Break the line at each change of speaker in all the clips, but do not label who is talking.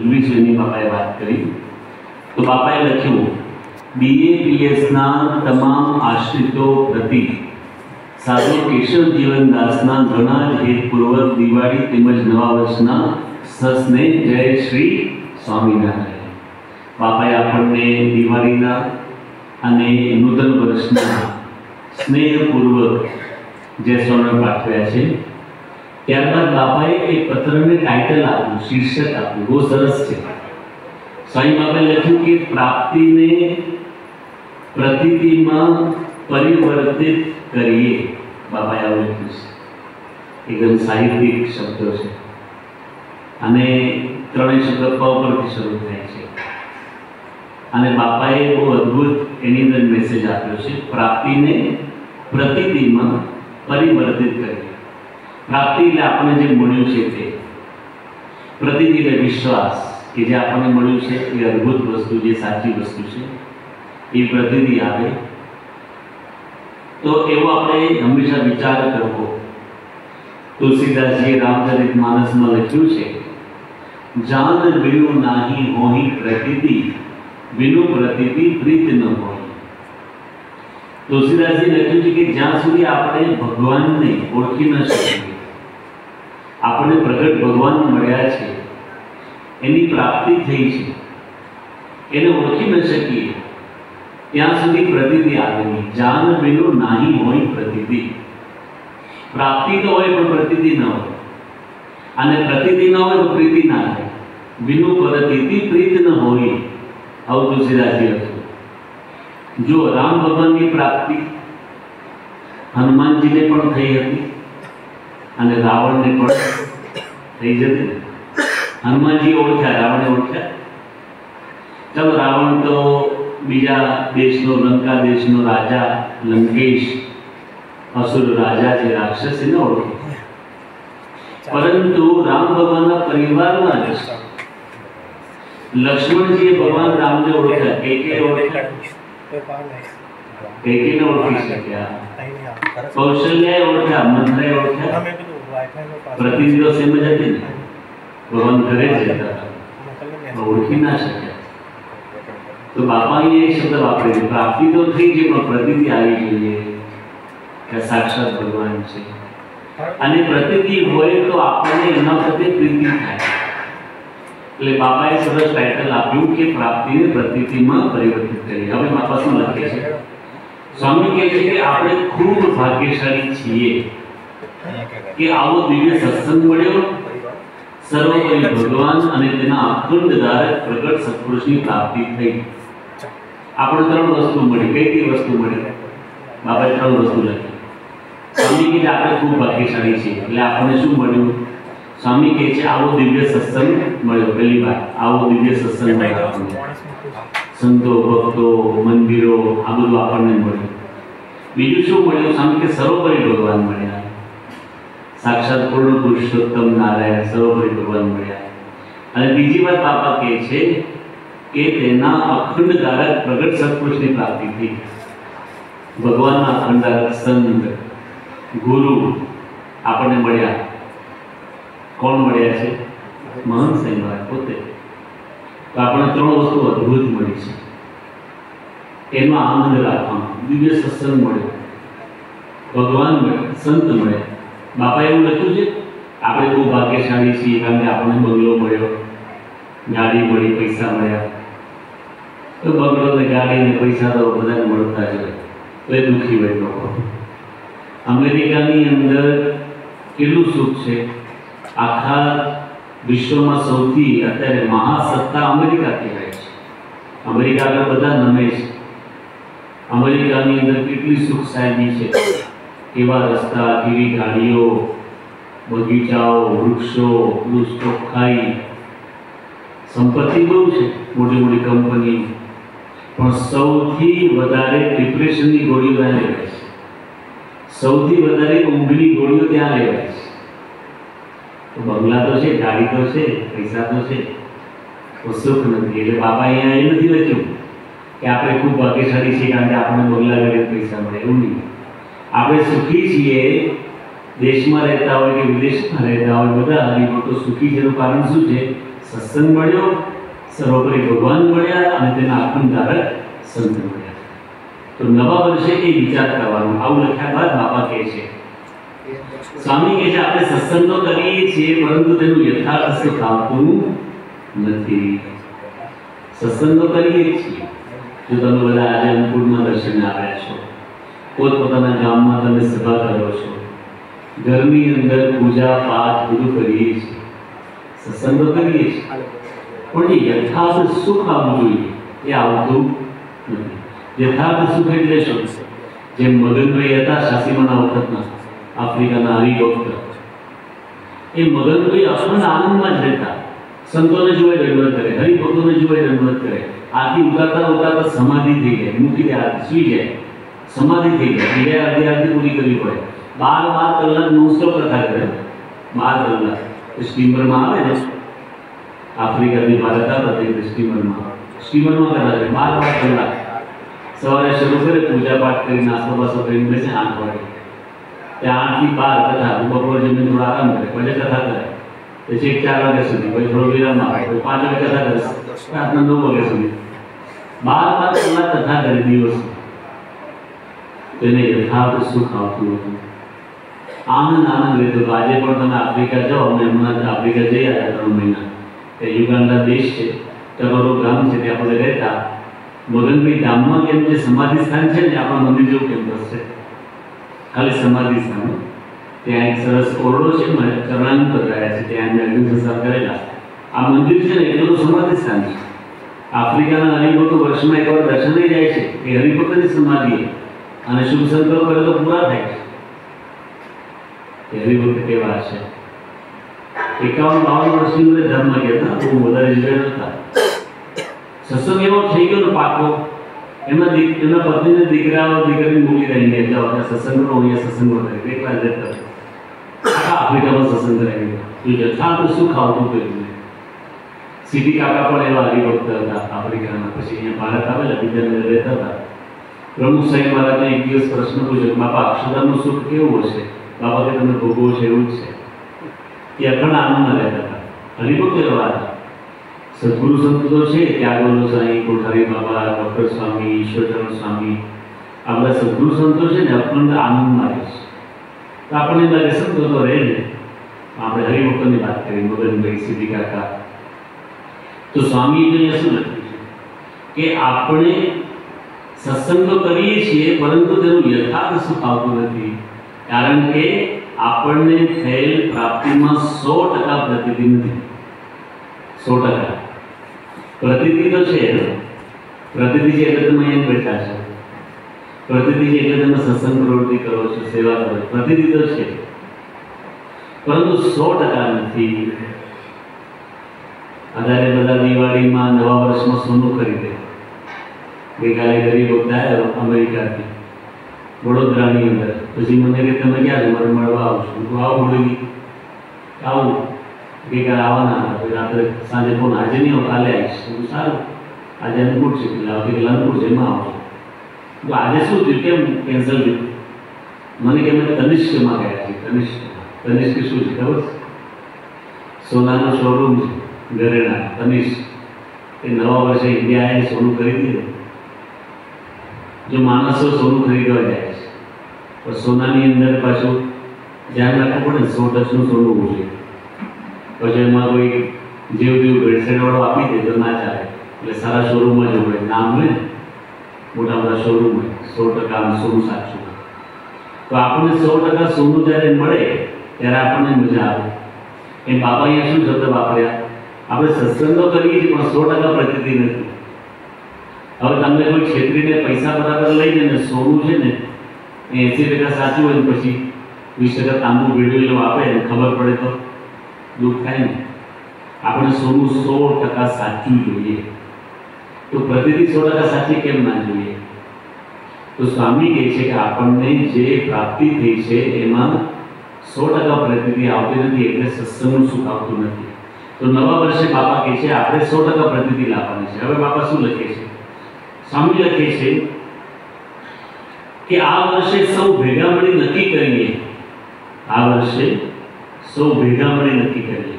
વિશેની બાપાએ વાત કરી તો બાપાએ લખ્યું બીએપીએસના તમામ આશ્રિતો પ્રતિ સાધુ કેશવ જીવનદાસના ઘણા જ હેતપૂર્વક દિવાળી તેમજ નવા વર્ષના સસ્નેહ જય શ્રી સ્વામિનારાયણ. બાપાએ આપણને દિવાળીના અને નૂતન વર્ષના સ્નેહપૂર્વક જય સ્વામિનારાયણ પાઠવ્યા છે. ત્યારબાદ બાપાએ એ પત્રને ટાઇટલ આપ્યું, શીર્ષક આપ્યું, બહુ સરસ છે. સ્વામી બાપાએ લખ્યું કે પ્રાપ્તિને પ્રતીતિમાં પરિવર્તિત કરીએ. બાપાએ આવું લખ્યું છે. એકદમ સાહિત્યિક શબ્દો છે અને ત્રણેય શબ્દ પ પરથી શરૂ થાય છે. અને બાપાએ બહુ અદ્ભુત એની અંદર મેસેજ આપ્યો છે, પ્રાપ્તિને પ્રતીતિમાં પરિવર્તિત કરીએ. પ્રાપ્તિ એટલે આપણને જે મળ્યું છે તે, પ્રતીતિ એટલે વિશ્વાસ કે જે આપણને મળ્યું છે એ અદ્ભુત વસ્તુ, જે સાચી વસ્તુ છે એ પ્રતીતિ આવે તો એવો આપણે હંમેશા વિચાર કરવો. તુલસીદાસજીએ રામચરિતમાનસમાં લખ્યું છે, જાન બિનુ નાહી હોહી પ્રતીતિ, બિનુ પ્રતીતિ પ્રીત ન હોય. તુલસીદાસજી લખ્યું છે કે જ્યાં સુધી આપણે ભગવાનને ઓળખી ન શકીએ, આપણે પ્રગટ ભગવાન મળ્યા છે, એની પ્રાપ્તિ થઈ છે, એને ઓળખી ન શકીએ ત્યાં સુધી પ્રતીતિ આવે નહીં. જાન બિનુ નાહી હોય પ્રતીતિ. પ્રાપ્તિ તો હોય પણ પ્રતીતિ ન હોય, અને પ્રતીતિ ન હોય તો પ્રીતિ ના થાય. બિનુ પ્રતીતિ પ્રીત ન હોય, આવું તુલસીદાસજી લખ્યું. જો રામ ભગવાનની પ્રાપ્તિ હનુમાનજીને પણ થઈ હતી અને રાવણને પણ થઈ જતી. હનુમાનજી ઓળખ્યા, રાવણે ઓળખ્યા. ચાલો, રાવણ તો બીજા દેશનો, લંકા દેશનો રાજા, લંકેશ અસુર રાજા છે, રાક્ષસીને ઓળખે. પરંતુ રામ ભગવાનના પરિવારમાં જ લક્ષ્મણજીએ ભગવાન રામને ઓળખ્યા, કૈકેયીને ઓળખ્યા, કૈકેયીને ઓળખી શક્યા, કૌશલ્યાએ ઓળખ્યા, મંથરાએ ઓળખ્યા. પ્રતિનિધિ તો સેમ જ હતી ને, ભગવાન ઘરે જ હતા, ઓળખી ના શક્યા. તો બાપાએ એ શબ્દ વાપરેલો, પ્રાપ્તિ તો થઈ છે પણ પ્રતીતિ આવી જોઈએ કે સાક્ષાત ભગવાન છે. અને પ્રતીતિ હોય તો આપણને એના પ્રત્યે પ્રીતિ થાય. એટલે બાપાએ સરસ ટાઇટલ આપ્યું કે પ્રાપ્તિને પ્રતીતિમાં પરિવર્તિત કરી. હવે બાપા શું લખે છે? સ્વામી કહે છે કે આપણે ખૂબ ભાગ્યશાળી છીએ કે આવો દિવ્ય સત્સંગ મળ્યો, સર્વોપરી ભગવાન અને તેના અખંડ ધારક પ્રગટ સત્પુરુષની પ્રાપ્તિ થઈ. આપણે ત્રણ વસ્તુ મળી. કઈ કઈ વસ્તુ મળી? બાપાએ ત્રણ વસ્તુ લખી. સ્વામી કહે આપણે ખૂબ ભાગ્યશાળી છીએ એટલે આપણને શું મળ્યું? સ્વામી કહે છે આવો દિવ્ય સત્સંગ મળ્યો. પહેલી વાત, આવો દિવ્ય સત્સંગ મળ્યો. સંતો, ભક્તો, મંદિરો, આ બધું આપણને મળ્યું. બીજું શું મળ્યું? સ્વામી કે સર્વોપરી ભગવાન મળ્યા, સાક્ષાત પૂર્ણ પુરુષોત્તમ નારાયણ સર્વોપરી ભગવાન મળ્યા. અને બીજી વાત બાપા કહે છે કે તેના અખંડ ધારક પ્રગટ સત્પુરુષની પ્રાપ્તિ થઈ. ભગવાનના અખંડ ધારક સંત, ગુરુ આપણને મળ્યા. કોણ મળ્યા છે? મહંત સાંઈ મહારાજ પોતે. તો આપણને ત્રણ વસ્તુ અદ્ભુત મળી છે. એનો આનંદ રાખવાનો. દિવ્ય સત્સંગ મળ્યો, ભગવાન મળ્યા, સંત મળ્યા. બાપાએ એવું લખ્યું છે આપણે બહુ ભાગ્યશાળી છીએ કારણ કે આપણને બંગલો મળ્યો, ગાડી મળી, પૈસા મળ્યા. તો બંગલો ને ગાડી ને પૈસા તો બધાને મળતા જ હોય, તો એ દુઃખી હોય લોકો. અમેરિકાની અંદર કેટલું સુખ છે. આખા વિશ્વમાં સૌથી અત્યારે મહાસત્તા અમેરિકા કહેવાય છે. અમેરિકા આગળ બધા નમે છે. અમેરિકાની અંદર કેટલી સુખ સાહેબી છે, કેવા રસ્તા, કેવી ગાડીઓ, બગીચાઓ, વૃક્ષો, ચોખ્ખાઈ, સંપત્તિ બહુ છે, મોટી મોટી કંપની. પણ સૌથી વધારે ડિપ્રેશનની ગોળીઓ ત્યાં લેવાય છે, સૌથી વધારે ઊંઘની ગોળીઓ ત્યાં લેવાય છે. તો બંગલા તો છે, ગાડી તો છે, પૈસા તો છે, તો સુખ નથી. એટલે બાપા અહીંયા એ નથી લખ્યું કે આપણે ખૂબ ભાગ્યશાળી છીએ કારણ કે આપણને બંગલા ગાડી પૈસા મળે, એવું નહીં. આપણે સુખી છીએ, દેશમાં રહેતા હોય કે વિદેશમાં રહેતા હોય, બધા હરિભક્તો સુખી છે. એનું કારણ શું છે? સત્સંગ મળ્યો, સર્વોપરી ભગવાન મળ્યા અને તેના આખંડધારક સંત મળ્યા. તો નવા વર્ષે એ વિચાર કરવાનો. આવું લખ્યા બાદ બાપા કહે છે, સ્વામી કહે છે આપણે સત્સંગ તો કરીએ છીએ પરંતુ તેનું યથાર્થ સુખ આવતું નથી. સત્સંગ તો કરીએ છીએ. જો તમે બધા આજે અન્નપૂર્ણા દર્શને આવ્યા છો, પોતપોતાના ગામમાં તમે સભા કરો છો, ઘરની અંદર પૂજા પાઠ બધું કરીએ છીએ, સત્સંગ તો કરીએ છીએ, પણ જે યથાર્થ સુખ આવવું જોઈએ એ આવતું નથી. યથાર્થ સુખ એટલે શું? જેમ મગનભાઈ હતા શાસીમાના વખતના આફ્રિકાના હરિભક્ત, એ મગનભાઈ અખંડ આનંદમાં જ રહેતા. સંતોને જોઈ દંડવત કરે, હરિભક્તોને જોઈ દંડવત કરે. આરતી ઉતારતા ઉતારતા સમાધિ થઈ જાય, મૂકી દે, સુઈ જાય, સમાધિ થઈ જાય. એટલે અડધી આરતી પૂરી કરવી પડે. 12 કલાક નોનસ્ટોપ કથા કરે. 12 કલાક સ્ટીમરમાં આવે ને, આફ્રિકાથી ભારત આવતા તે સ્ટીમરમાં કથા કરે 12 કલાક. સવારે શરૂ કરે, પૂજા પાઠ કરી, નાસ્તો બાસ્તો કરીને બેસે 8 વાગે. ત્યાં 8 થી 12 કથા. બપોર જમીને થોડો આરામ કરે, પછી કથા કરે, પછી 4 વાગ્યા સુધી, પછી થોડો વિરામ આવે, 5 વાગે કથા કરે, રાતના 9 વાગ્યા સુધી 12 કલાક કથા કરે દિવસ. તેને યથાર્થ સુખ આવતું હતું, આનંદ રહેતો. આજે પણ તમે આફ્રિકા જાઓ, અમે હમણાં આફ્રિકા જઈ આવ્યા 3 મહિના. તે યુગાન્ડા દેશ છે, ટગોરો ગામ છે, ત્યાં આપણે રહેતા. મગનભાઈ ગામમાં કેમ જે સમાધિ સ્થાન છે ને, આપણા મંદિર જેવું કેમ્પસ છે, ખાલી સમાધિ સ્થાન. ત્યાં એક સરસ ઓરડો છે, ચરણાંકર રહ્યા છે, ત્યાં અમે અગ્નિ સંસ્કાર કરેલા. આ મંદિર છે ને એટલું સમાધિ સ્થાન છે. આફ્રિકાના હરિભક્તો વર્ષમાં એકવાર દર્શને જાય છે, એ હરિભક્તની સમાધિ અને શુભ સંકલ્પ કરે તો પૂરા થાય છે. હરિભક્ત કેવા છે? 51-52 વર્ષની ઉંમરે ધર્મ ગયા હતા, બહુ વધારે જીવે નહોતા. સત્સંગ એવો થઈ ગયો ને પાકો, એમના પત્નીને દીકરીને મૂકી દઈને એટલા બધા સત્સંગ કરો, અહીંયા સત્સંગ કરે, એકલા જતા આખા આફ્રિકામાં સત્સંગ કરાવી. યથાર્થ સુખ આવતું કર્યું. સીધી કાકા પણ એવા હરિભક્ત હતા આફ્રિકાના. પછી અહીંયા ભારત આવેલા, બીજા રહેતા હતા. પ્રમુખ સાહેબ મહારાજને એક દિવસ પ્રશ્ન પૂછ્યો, બાપા અક્ષરધામનું સુખ કેવું હશે? બાપા કે તમે ભોગવો છે એવું જ છે. એ અખંડ આનંદમાં રહેતા હતા, હરિભક્ત એવા હતા. સદગુરુ સંતો તો છે, ત્યાગોલો સાંઈ, કોઠારી બાબા, ડૉક્ટર સ્વામી, ઈશ્વરચરણ સ્વામી, આ બધા સદગુરુ સંતો છે ને અખંડ આનંદમાં રહે છે. તો આપણને લાગે સંતો તો રહે ને. આપણે હરિભક્તની વાત કરી, મગનભાઈ, સીધી કાકા. તો સ્વામી અહીંયા શું લખ્યું છે કે આપણે સત્સંગ તો કરીએ છીએ પરંતુ તેનું યથાર્થ સુખ આવતું નથી. કારણ કે આપણને થયેલ પ્રાપ્તિમાં 100% પ્રતિતિ નથી. 100% પ્રતિતિ તો છે. પ્રતિતિ છે એટલે તમે અહીંયા બેઠા છો, પ્રતિતિ છે એટલે તમે સત્સંગ પ્રવૃત્તિ કરો છો, સેવા કરો છો, પ્રતિતિ તો છે, પરંતુ 100% નથી. અત્યારે બધા દિવાળીમાં, નવા વર્ષમાં સોનું ખરીદે. ગઈકાલે ગરીબ વખત આવ્યો અમેરિકાથી, વડોદરાની અંદર. પછી મને કે તમે ક્યાં છો? મારે મળવા આવું છું. હું આવું બોલી આવું. ગઈકાલે આવવાના હતા, રાત્રે સાંજે ફોન, આજે નહીં આવું, કાલે આવીશ. સારું, આજે અનુકૂળ છે, આવતીકાલે અનુકૂળ છે, એમાં આવજો. તો આજે શું થયું, કેમ કેન્સલ થયું? મને કે અમે તનિષ્કમાં ગયા છીએ. તનિષ્ક શું છે ખબર? સોનાનો શોરૂમ છે, ઘરેણા તનિષ્ક. એ નવા વર્ષે ઇન્ડિયાએ સોનું ખરીદી દીધું. જો માણસો સોનું ખરીદવા જાય છે, પણ સોનાની અંદર પાછું ધ્યાન રાખવું પડે ને, 100% સોનું હોવું જોઈએ. પછી એમાં કોઈ જેવું તેવું ભેળસેળવાળો આપી દે તો ના ચાલે. એટલે સારા શોરૂમમાં જવું હોય, નામ હોય ને, મોટા મોટા શોરૂમ હોય, 100% સોનું સાચું. તો આપણને 100% સોનું જ્યારે મળે ત્યારે આપણને મજા આવે. એ બાપા અહીંયા શું શબ્દ વાપર્યા? આપણે સત્સંગ તો કરીએ છીએ પણ 100% પ્રતિતિ નથી. હવે તમને કોઈ છેતરીને પૈસા બરાબર લઈને ને સોનું છે ને એ 80% સાચું હોય ને પછી 20% તાંબુ ભેળવેલું આપે ને ખબર પડે તો દુઃખ થાય ને. આપણે સોનું 100% સાચું જોઈએ. તો પ્રતિતિ 100% સાચી કેમ ના જોઈએ? તો સ્વામી કહે છે કે આપણને જે પ્રાપ્તિ થઈ છે એમાં 100% પ્રતિતિ આવતી નથી, એટલે સત્સંગનું સુખ આવતું નથી. તો નવા વર્ષે બાપા કહે છે આપણે 100% પ્રતિતિ લાવવાની છે. હવે બાપા શું લખે છે? સ્વામી લખે છે કે આ વર્ષે સૌ ભેગા મળી નક્કી કરીએ, આ વર્ષે સૌ ભેગા મળી નક્કી કરીએ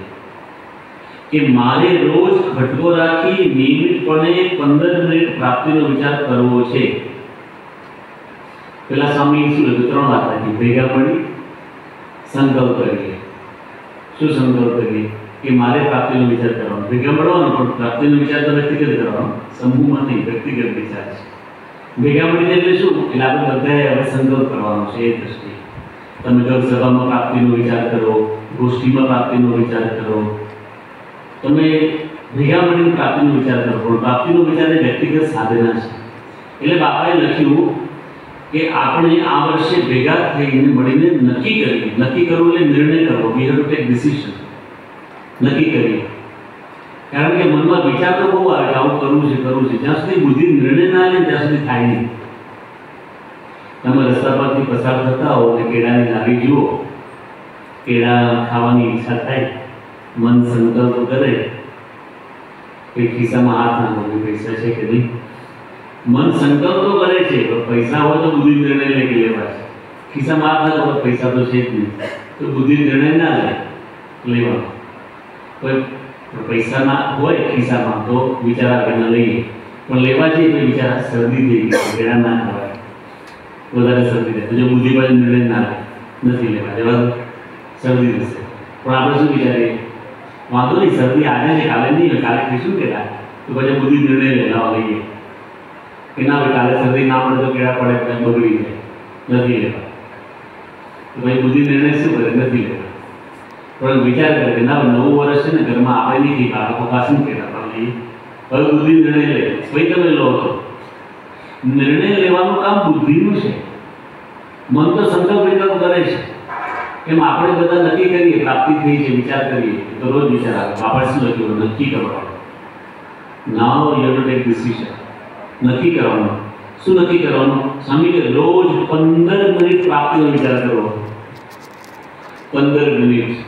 કે મારે રોજ ખટકો રાખી નિયમિતપણે 15 મિનિટ પ્રાપ્તિનો વિચાર કરવો છે. પેલા સ્વામી શું લખ્યું? 3 વાત હતી. ભેગા પડી સંકલ્પ કરીએ. શું સંકલ્પ કરીએ? કે મારે પ્રાપ્તિનો વિચાર કરવાનો. ભેગા મળવાનો, પણ પ્રાપ્તિનો વિચાર તો વ્યક્તિગત કરવાનો, સમૂહમાં નહીં, વ્યક્તિગત વિચાર છે. ભેગા મળીને એટલે શું? એટલે આપણે બધાએ હવે સંકલ્પ કરવાનો છે. એ દ્રષ્ટિએ તમે ઘર સભામાં પ્રાપ્તિનો વિચાર કરો, ગોષ્ઠીમાં પ્રાપ્તિનો વિચાર કરો, તમે ભેગા મળીને પ્રાપ્તિનો વિચાર કરો. પણ પ્રાપ્તિનો વિચાર એ વ્યક્તિગત સાધના છે. એટલે બાપાએ લખ્યું કે આપણે આ વર્ષે ભેગા થઈને મળીને નક્કી કરીએ. નક્કી કરવું એટલે નિર્ણય કરવો. We have to take decision. નક્કી કરીએ. કારણ કે મનમાં વિચાર તો બહુ આવે કે આવું કરવું છે, કરવું છે. જ્યાં સુધી બુદ્ધિ નિર્ણય ના લે ત્યાં સુધી થાય નહીં. તમે રસ્તા પરથી પસાર થતા હો અને કેળાની લારી જુઓ, કેળા ખાવાની ઈચ્છા થાય, મન સંકલ્પ કરે કે ખિસ્સામાં હાથ નાખો કે પૈસા છે કે નહીં. મન સંકલ્પ તો કરે છે, પણ પૈસા હોય તો બુદ્ધિ નિર્ણય લે કે લેવા છે. ખિસ્સામાં હાથ નાખો તો પૈસા તો છે જ નહીં, તો બુદ્ધિ નિર્ણય ના લે લેવાનો. કોઈ પૈસા ના હોય ખિસ્સામાં તો વિચાર આવે ના લઈએ, પણ લેવા જઈએ તો વિચાર શરદી થઈ ગઈ, કેળા ના ખવાય, વધારે શરદી થાય. તો જો બુદ્ધિ પાસે નિર્ણય ના લે, નથી લેવા જવા, શરદી થશે. પણ આપણે શું વિચારીએ? વાંધો નહીં, શરદી આજે છે, કાલે નહીં હોય, કાલે ખાઈશું કેળા. તો પછી બુદ્ધિ નિર્ણય લેવા લઈએ કે ના ભાઈ કાલે શરદી ના પડે તો કેળા પડે, બગડી જાય, નથી લેવા. તો ભાઈ બુદ્ધિ નિર્ણય શું કરે? નથી લેવા. પણ વિચાર કરે કે ના નવું વર્ષ છે ને, ઘરમાં આપણે નહીં થઈ બાળકો કાશું કેળા પણ લઈએ. હવે બુદ્ધિ નિર્ણય લે, ભાઈ તમે લો છો. નિર્ણય લેવાનું કામ બુદ્ધિનું છે. મન તો સંકલ્પ વિકલ્પ કરે છે. એમ આપણે બધા નક્કી કરીએ, પ્રાપ્તિ થઈ છે, વિચાર કરીએ તો રોજ વિચાર આવે. આપણે શું લખ્યું? નક્કી કરવાનું. Now you have to take decision. નક્કી કરવાનું. શું નક્કી કરવાનું? સ્વામી કે રોજ 15 મિનિટ પ્રાપ્તિનો વિચાર કરવો. 15 મિનિટ.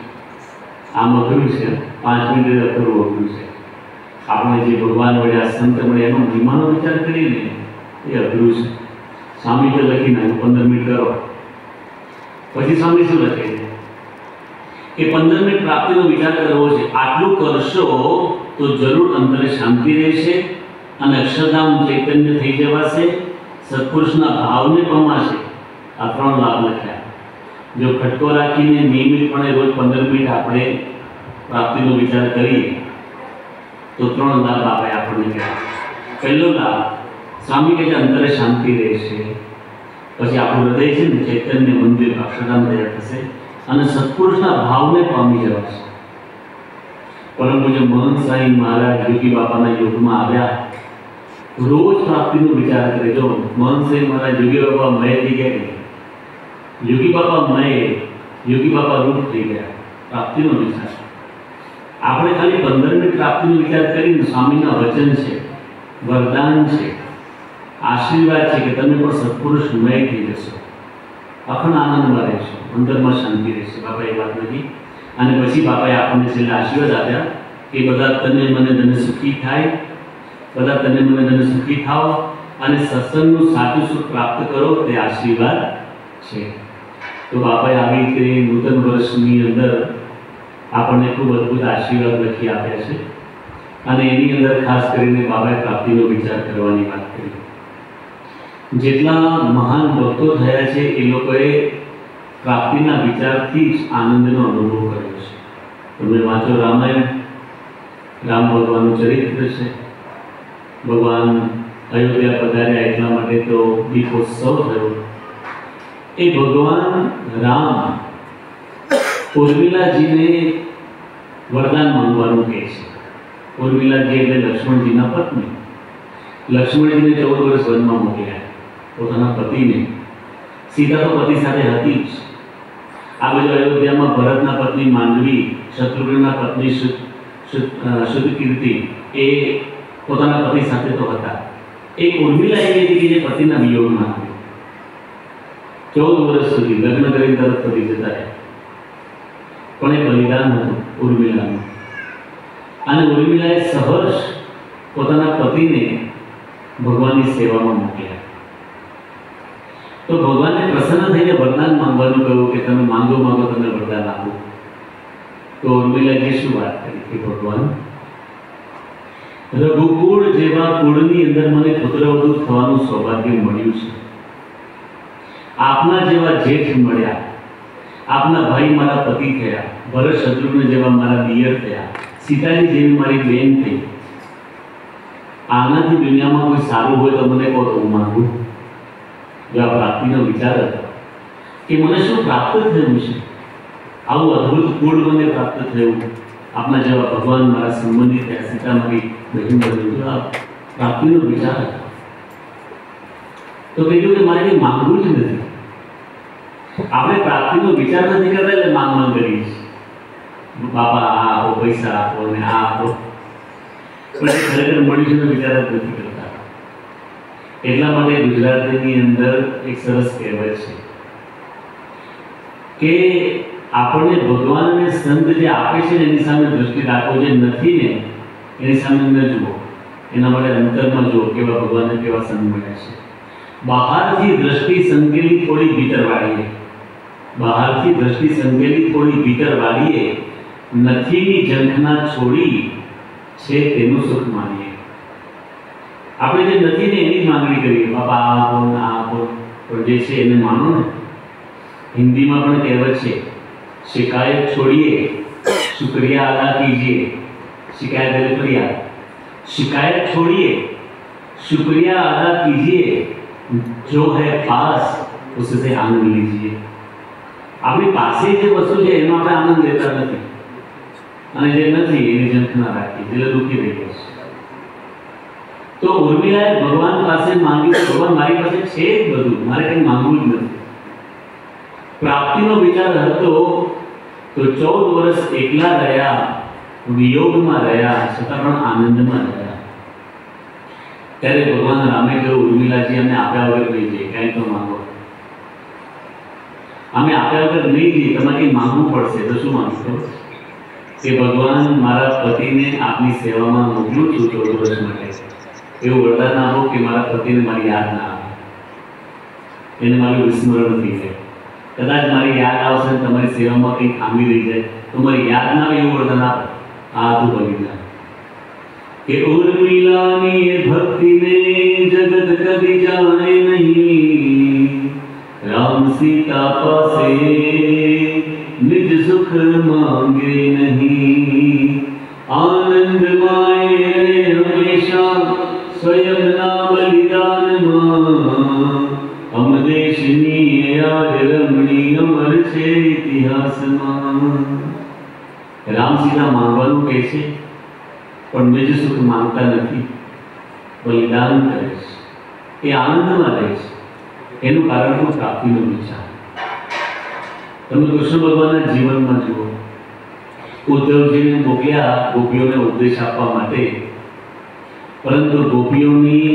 આમ અઘરું છે, 5 મિનિટ અઘરું અઘરું છે. આપણે જે ભગવાન મળ્યા, સંત મળ્યા, એનો મહિમાનો વિચાર કરીએ ને, એ અઘરું છે. સ્વામી તો લખી નાખ્યું 15 મિનિટ કરો. પછી સ્વામી શું લખે કે 15 મિનિટ પ્રાપ્તિનો વિચાર કરવો છે. આટલું કરશો તો જરૂર અંતરે શાંતિ રહેશે અને અક્ષરધામ ચૈતન્ય થઈ જવાશે, સત્પુરુષના ભાવને પમાશે. આ 3 લાભ લખ્યા. જો ખટકો રાખીને નિયમિતપણે રોજ 15 મિનિટ આપણે પ્રાપ્તિનો વિચાર કરીએ તો 3 લાભ આવે આપણને. કહેવાય પહેલો લાભ સ્વામી કહે છે અંતરે શાંતિ રહેશે. પછી આપણું હૃદય છે ને ચૈતન્ય મંદિર અક્ષરધામ તૈયાર થશે અને સત્પુરુષના ભાવને પામી જવાશે. પરમ પૂજ્ય મહંત સાંઈ મહારાજ યોગી બાપાના યોગમાં આવ્યા, રોજ પ્રાપ્તિનો વિચાર કરે. જો મહંત સાંઈ મહારાજ યોગી બાપા મય થઈ ગયા, યોગી બાપા મય, યોગી બાપા રૂપ થઈ ગયા. પ્રાપ્તિનો વિચાર. આપણે ખાલી 15 મિનિટ પ્રાપ્તિનો વિચાર કરીને સ્વામીના વચન છે, વરદાન છે, આશીર્વાદ છે કે તમે પણ સત્પુરુષમય થઈ જશો, અખંડ આનંદમાં રહેશો, અંદરમાં શાંતિ રહેશે. બાપા એ વાત નથી. અને પછી બાપાએ આપણને છેલ્લે આશીર્વાદ આપ્યા કે બધા તને મને ધને સુખી થાય, બધા તને મને ધને સુખી થાઓ અને સત્સંગનું સાચું સુખ પ્રાપ્ત કરો. તે આશીર્વાદ છે. તો બાપાએ આવી રીતે નૂતન વર્ષની અંદર આપણને ખૂબ અદ્ભુત આશીર્વાદ લખી આપ્યા છે. અને એની અંદર ખાસ કરીને બાબાએ પ્રાપ્તિનો વિચાર કરવાની વાત કરી. જેટલા મહાન ભક્તો થયા છે એ લોકોએ પ્રાપ્તિના વિચારથી જ આનંદનો અનુભવ કર્યો છે. તમે વાંચો રામાયણ, રામ ભગવાનનું ચરિત્ર છે. ભગવાન અયોધ્યા પધાર્યા એટલા માટે તો દીપોત્સવ થયો. એ ભગવાન રામ ઉર્મિલાજીને વરદાન માંગવાનું કહે છે. ઉર્મિલાજી એટલે લક્ષ્મણજીના પત્ની. લક્ષ્મણજીને 14 વર્ષ વનમાં મોકલ્યા પોતાના પતિને. સીતા તો પતિ સાથે હતી જ. આ બાજુ અયોધ્યામાં ભરતના પત્ની માંડવી, શત્રુઘ્નના પત્ની શુદ્ધકીર્તિ એ પોતાના પતિ સાથે તો હતા. એક ઉર્મિલા એવી હતી જે પતિના વિયોગમાં હતી. 14 વર્ષ સુધી લગ્ન કરીને તરત પતિ જતા રહ્યા. પણ એ બલિદાન હતું ઉર્મિલાનું. અને ઉર્મિલાએ સહર્ષ પોતાના પતિને ભગવાનની સેવામાં મોકલ્યા. તો ભગવાનને પ્રસન્ન થઈને વરદાન માંગવાનું કહ્યું કે તમે માંગો માંગો તમને વરદાન આપું. तो उर्मिलाजी શું વાત કરી કે ભગવાન રઘુકુળ જેવા કુળની અંદર મને પુત્રવધુ થવાનું સૌભાગ્ય મળ્યું છે, આપના જેવા જેઠ મળ્યા, આપના ભાઈ મારા પતિ થયા, ભરત શત્રુઘ્ન જેવા મારા દિયર થયા, સીતાજી જેવી મારી બેન થઈ, આનાથી દુનિયામાં કોઈ સારું હોય તો મને કહો તો હું માંગુ। જો આ પ્રાપ્તિનો વિચાર હતો કે મને શું પ્રાપ્ત થયું છે, આવું અદ્ભુત કુળ મને પ્રાપ્ત થયું, આપના જેવા ભગવાન મારા સંબંધી થયા, સીતા મારી બહેન બની, આ પ્રાપ્તિનો વિચાર હતો। તો કીધું કે મારે કંઈ માંગવું જ નથી, આપણે પ્રાપ્તિનો વિચાર નથી કરતા એટલે માંગ કરીએ છીએ, બાપા આ આપો, પૈસા આપો ને આ આપો, પણ ખરેખર મળ્યું છે વિચાર જ નથી કરતા। એટલા માટે ગુજરાતીની અંદર એક સરસ કહેવત છે કે આપણને ભગવાન અને સંત જે આપે છે ને એની સામે દ્રષ્ટિ રાખો, જે નથી ને એની સામે ન જુઓ, એના માટે અંતરમાં જુઓ કેવા ભગવાનને કેવા સંત મળ્યા છે। બહારથી દ્રષ્ટિ સંકેલી થોડી ભીતર વાળીએ, બહારથી દ્રષ્ટિ સંકેલી થોડી ભીતર વાળીએ, નથીની ઝંખના છોડી છે તેનું સુખ માનીએ। આપણે જે નથી ને એની જ માંગણી કરીએ, બાપા આ આપો ને આ આપો, પણ જે છે એને માનો ને। હિન્દીમાં પણ કહેવત છે, शिकायत छोड़िए शुक्रिया अदा कीजिए, शिकायत है प्रिया, शिकायत छोड़िए शुक्रिया अदा कीजिए, जो है पास उससे आनंद लीजिए। अपनी पासे जो वस्तु है एમાં આપણે આનંદ લેતા નથી, અને જે નથી એની ઝંખના રાખી એટલે દુઃખી થઈ જાય। તો ઉર્મિલાએ ભગવાન પાસે માંગ્યું, ભગવાન મારી પાસે છે જ બધું, મારે કંઈ માંગવું જ નથી। પ્રાપ્તિનો વિચાર હતો તો 14 વર્ષ એકલા રહ્યા, વિયોગમાં રહ્યા, છતાં પણ આનંદમાં રહ્યા। ત્યારે ભગવાન રામે કહ્યું, ઉર્મિલાજી અમે આપ્યા વગર નહીં જઈએ, કાંઈ તો માંગો, અમે આપ્યા વગર નહીં જઈએ, તમારે કંઈ માંગવું પડશે। તો શું માંગશો? કે ભગવાન મારા પતિને આપની સેવામાં મોકલું છું 14 વર્ષ માટે, એવું વરદાન આપો કે મારા પતિને મારી યાદ ના આવે, એને મારું વિસ્મરણ થઈ જાય, કદાચ મારી યાદ આવશે ને તમારી સેવામાં કંઈ ખામી રહી જાય તો મારી યાદ ના આવે એવું વરદાન આપો। આ હતું બલિદાન કે ઉર્મિલાની ભક્તિને જગત કદી જાણે નહીં, રામ સીતા પાસે નિજ સુખ માંગે નહીં, આનંદ માએ હંમેશા સ્વયંના બલિદાનમાં, हम देशनी आज रमणी अमर छे इतिहासમાં। રામ સીતા માંગવાનું કહે છે પણ નિજ સુખ માંગતા નથી, બલિદાન કરે છે, એ આનંદમાં રહે છે। એનું કારણ શું? પ્રાપ્તિનો વિચાર। તમે કૃષ્ણ ભગવાનના જીવનમાં જુઓ, ઉદ્ધવજીને મોકલ્યા ગોપીઓને ઉપદેશ આપવા માટે, પરંતુ ગોપીઓની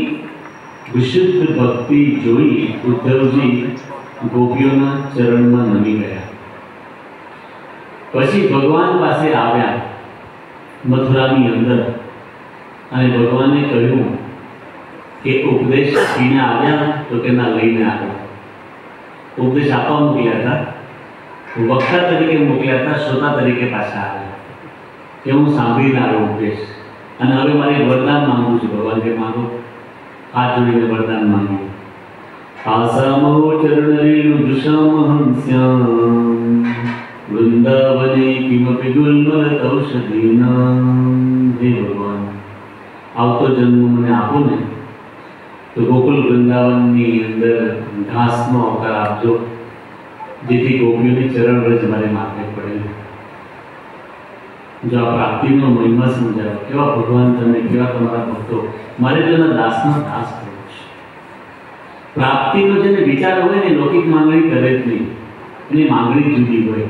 વિશુદ્ધ ભક્તિ જોઈ ઉદ્ધવજી ગોપીઓના ચરણમાં નમી ગયા। પછી ભગવાન પાસે આવ્યા મથુરાની અંદર, અને ભગવાને કહ્યું કે ઉપદેશ આપીને આવ્યા તો કે ના લઈને આવ્યા। ઉપદેશ આપવા મોકલ્યા હતા, વક્તા તરીકે મોકલ્યા હતા, શ્રોતા તરીકે પાછા આવ્યા કે હું સાંભળીને આવ્યો ઉપદેશ, અને હવે મારે વરદાન માંગવું છે। ભગવાન કે માંગો। हाथ जोड़िए वरदान मांगे। आसामो चरण रेणु जुषामहं स्याम, वृंदावने किमपि गुल्मरत औषधीनां। हे भगवान, आवतो जन्म મને આપો ને તો ગોકુલ વૃંદાવનની અંદર ઘાસનો આકાર આપજો, જેથી ગોપીઓની ચરણ રજ મારે માથે પડે। जो आ प्राप्तिनो महिमा समझायो, केवा भगवान तने, केवा तमारा भक्तो, मारे तेना दासनो दास थयो छे। प्राप्तिनो जेने विचार होय ने लौकिक मांगणी करे ज नहीं, एनी मांगणी जुदी होय।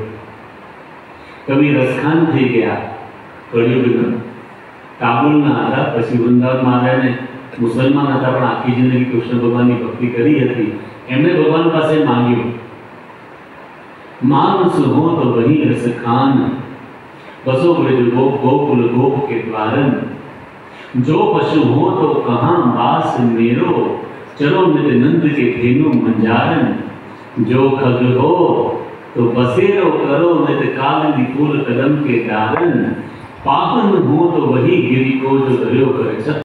कवि रसखान थई गया कलियुगना, काबुलना हता, पछी वृंदावનમાં આવ્યા ને मुसलमान हता, पण आखी जिंदगी कृष्ण भगवाननी भक्ति करी हती। एमणे भगवान पासे मांग्યું, मांस हो तो वही रसखान, बसो ब्रज गोप गोकुल गोप के द्वारन, जो पशु हो तो कहाँ बास मेरो, चलो नित नंद के धेनु मंजारन, जो खग हो तो बसेरो करो नित काल निपुल कदम के दारन, पावन हो तो वही गिरी को जो दरियो करे।